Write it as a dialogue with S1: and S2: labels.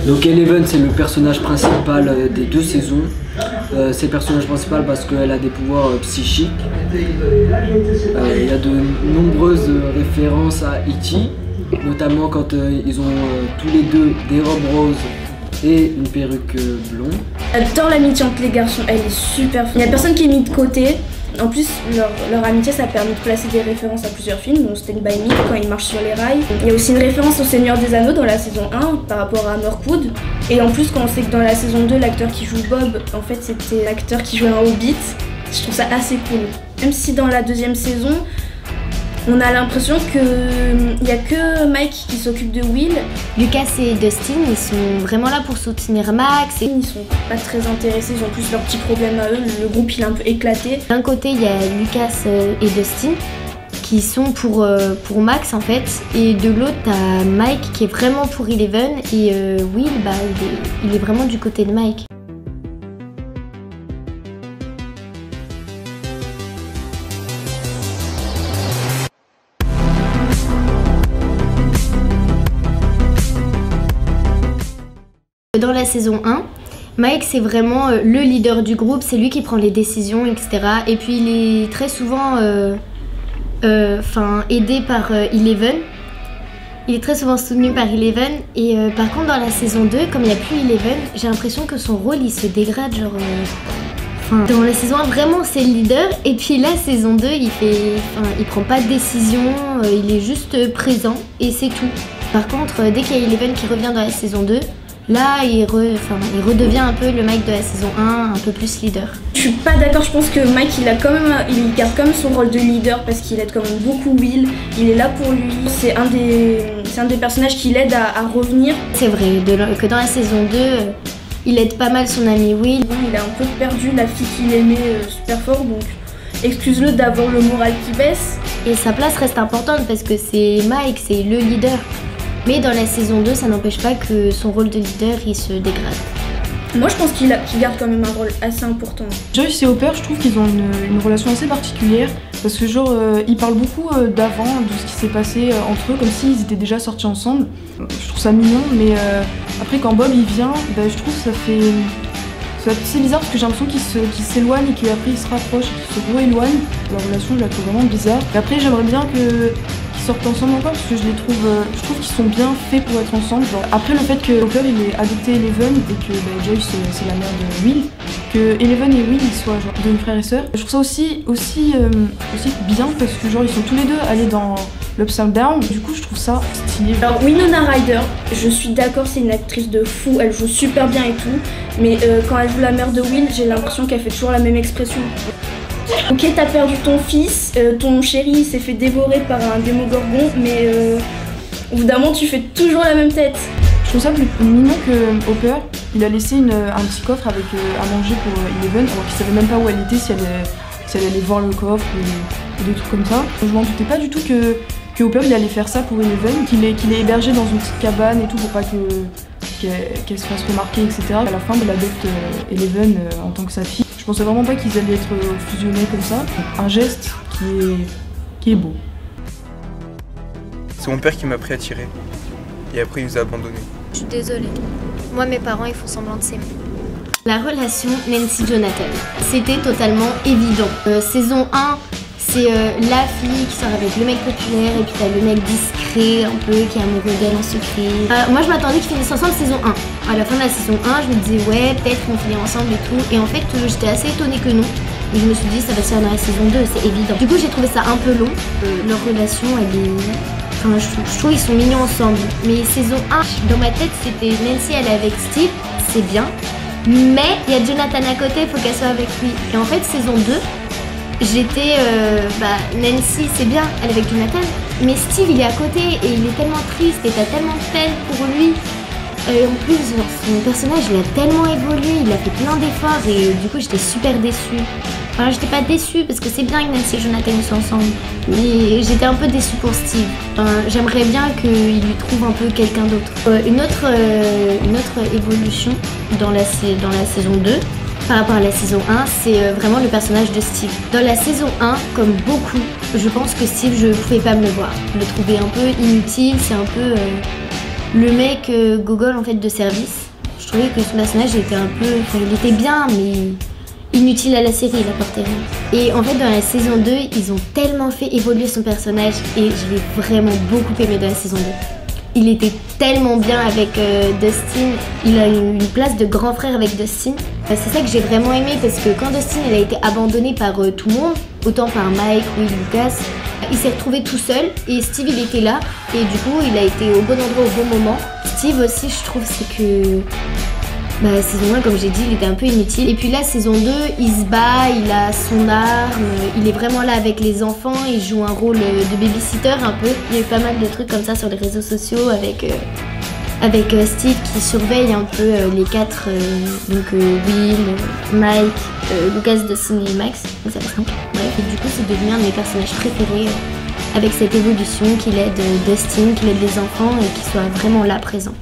S1: Donc Eleven, c'est le personnage principal des 2 saisons. C'est le personnage principal parce qu'elle a des pouvoirs psychiques. Il y a de nombreuses références à E.T., notamment quand ils ont tous les deux des robes roses et une perruque blonde.
S2: J'adore l'amitié entre les garçons, elle est super fun. Il n'y a personne qui est mis de côté. En plus, leur amitié, ça permet de placer des références à plusieurs films, dont Stand By Me quand ils marchent sur les rails. Il y a aussi une référence au Seigneur des Anneaux dans la saison 1 par rapport à Mirkwood. Et en plus, quand on sait que dans la saison 2, l'acteur qui joue Bob, en fait, c'était l'acteur qui jouait un Hobbit, je trouve ça assez cool. Même si dans la 2e saison, on a l'impression qu'il n'y a que Mike qui s'occupe de Will.
S3: Lucas et Dustin, ils sont vraiment là pour soutenir Max.
S2: Ils sont pas très intéressés, ils ont plus leurs petits problèmes à eux. Le groupe il est un peu éclaté.
S3: D'un côté, il y a Lucas et Dustin qui sont pour Max en fait. Et de l'autre, t'as Mike qui est vraiment pour Eleven. Et Will, bah, il est vraiment du côté de Mike. Dans la saison 1, Mike c'est vraiment le leader du groupe, c'est lui qui prend les décisions, etc. Et puis il est très souvent aidé par Eleven. Il est très souvent soutenu par Eleven. Et par contre dans la saison 2, comme il n'y a plus Eleven, j'ai l'impression que son rôle il se dégrade. Dans la saison 1, vraiment c'est le leader. Et puis la saison 2, il prend pas de décision, il est juste présent et c'est tout. Par contre, dès qu'il y a Eleven qui revient dans la saison 2, là, il redevient un peu le Mike de la saison 1, un peu plus leader.
S2: Je suis pas d'accord, je pense que Mike il garde quand même son rôle de leader parce qu'il aide quand même beaucoup Will, il est là pour lui. C'est un des personnages qui l'aide à revenir.
S3: C'est vrai que dans la saison 2, il aide pas mal son ami Will.
S2: Il a un peu perdu la fille qu'il aimait super fort, donc excuse-le d'avoir le moral qui baisse.
S3: Et sa place reste importante parce que c'est Mike, c'est le leader. Mais dans la saison 2, ça n'empêche pas que son rôle de leader, il se dégrade.
S2: Moi, je pense qu'il garde quand même un rôle assez important.
S4: Joyce et Hopper, je trouve qu'ils ont une relation assez particulière. Parce que genre, ils parlent beaucoup d'avant, de ce qui s'est passé entre eux, comme s'ils étaient déjà sortis ensemble. Je trouve ça mignon, mais après quand Bob il vient, je trouve que ça fait... C'est bizarre parce que j'ai l'impression qu'ils s'éloignent et qu'après ils se rapprochent et qu'ils se rééloignent. Leur relation, je la trouve vraiment bizarre. Et après, j'aimerais bien qu'ils sortent ensemble encore parce que je trouve qu'ils sont bien faits pour être ensemble. Genre, après le fait que Hopper il ait adopté Eleven et que Joyce c'est la mère de Will, que Eleven et Will ils soient genre devenus frères et sœurs. Je trouve ça aussi bien parce que genre ils sont tous les deux allés dans l'Upside Down. Du coup je trouve ça stylé.
S2: Alors Winona Ryder, je suis d'accord, c'est une actrice de fou, elle joue super bien et tout, mais quand elle joue la mère de Will, j'ai l'impression qu'elle fait toujours la même expression. Ok, t'as perdu ton fils, ton chéri s'est fait dévorer par un démogorgon, mais au bout d'un moment tu fais toujours la même tête.
S4: Je trouve ça plus mignon que Hopper. Il a laissé un petit coffre avec à manger pour Eleven, alors qu'il savait même pas où elle était, si elle allait voir le coffre ou des trucs comme ça. Je m'en doutais pas du tout que Hopper il allait faire ça pour Eleven, qu'il est hébergé dans une petite cabane et tout pour pas qu'elle se fasse remarquer, etc. À la fin, il adopte Eleven en tant que sa fille. Je pensais vraiment pas qu'ils allaient être fusionnés comme ça. Un geste qui est beau.
S5: C'est mon père qui m'a appris à tirer. Et après, il nous a abandonnés.
S3: Je suis désolée. Moi, mes parents, ils font semblant de s'aimer. La relation Nancy-Jonathan, c'était totalement évident. Saison 1, c'est la fille qui sort avec le mec populaire et puis t'as le mec discret un peu qui est amoureux d'elle en secret. Moi, je m'attendais qu'ils finissent ensemble saison 1. À la fin de la saison 1, je me disais ouais, peut-être qu'ils vont finir ensemble et tout. Et en fait, j'étais assez étonnée que non. Et je me suis dit ça va se faire dans la saison 2, c'est évident. Du coup, j'ai trouvé ça un peu long. Leur relation, elle est... Enfin, je trouve qu'ils sont mignons ensemble. Mais saison 1, dans ma tête, c'était Nancy, elle est avec Steve, c'est bien. Mais il y a Jonathan à côté, il faut qu'elle soit avec lui. Et en fait, saison 2, j'étais... Nancy, c'est bien, elle est avec Jonathan. Mais Steve, il est à côté et il est tellement triste et t'as tellement de peine pour lui. Et en plus, son personnage, il a tellement évolué, il a fait plein d'efforts et du coup, j'étais super déçue. Enfin, j'étais pas déçue parce que c'est bien que Nancy et Jonathan soient ensemble, mais j'étais un peu déçue pour Steve. J'aimerais bien qu'il lui trouve un peu quelqu'un d'autre. Une autre évolution dans la saison 2 par rapport à la saison 1, c'est vraiment le personnage de Steve. Dans la saison 1, comme beaucoup, je pense que Steve, je pouvais pas me le voir. Je le trouvais un peu inutile, c'est un peu le mec gogol en fait de service. Je trouvais que ce personnage était un peu... Enfin, il était bien, mais inutile à la série, il apportait rien. Et en fait, dans la saison 2, ils ont tellement fait évoluer son personnage et je l'ai vraiment beaucoup aimé dans la saison 2. Il était tellement bien avec Dustin, il a une place de grand frère avec Dustin. C'est ça que j'ai vraiment aimé parce que quand Dustin a été abandonné par tout le monde, autant par Mike, Will, Lucas, il s'est retrouvé tout seul et Steve il était là et du coup il a été au bon endroit au bon moment. Steve aussi je trouve c'est que saison 1 comme j'ai dit il était un peu inutile et puis là saison 2 il se bat, il a son arme, il est vraiment là avec les enfants, il joue un rôle de babysitter un peu. Il y a eu pas mal de trucs comme ça sur les réseaux sociaux avec Steve qui surveille un peu les quatre, donc Will, Mike, Lucas, Dustin et Max, donc ça fait 5. Bref, et du coup c'est devenu un de mes personnages préférés avec cette évolution qu'il aide Dustin, qu'il aide les enfants et qu'il soit vraiment là présent.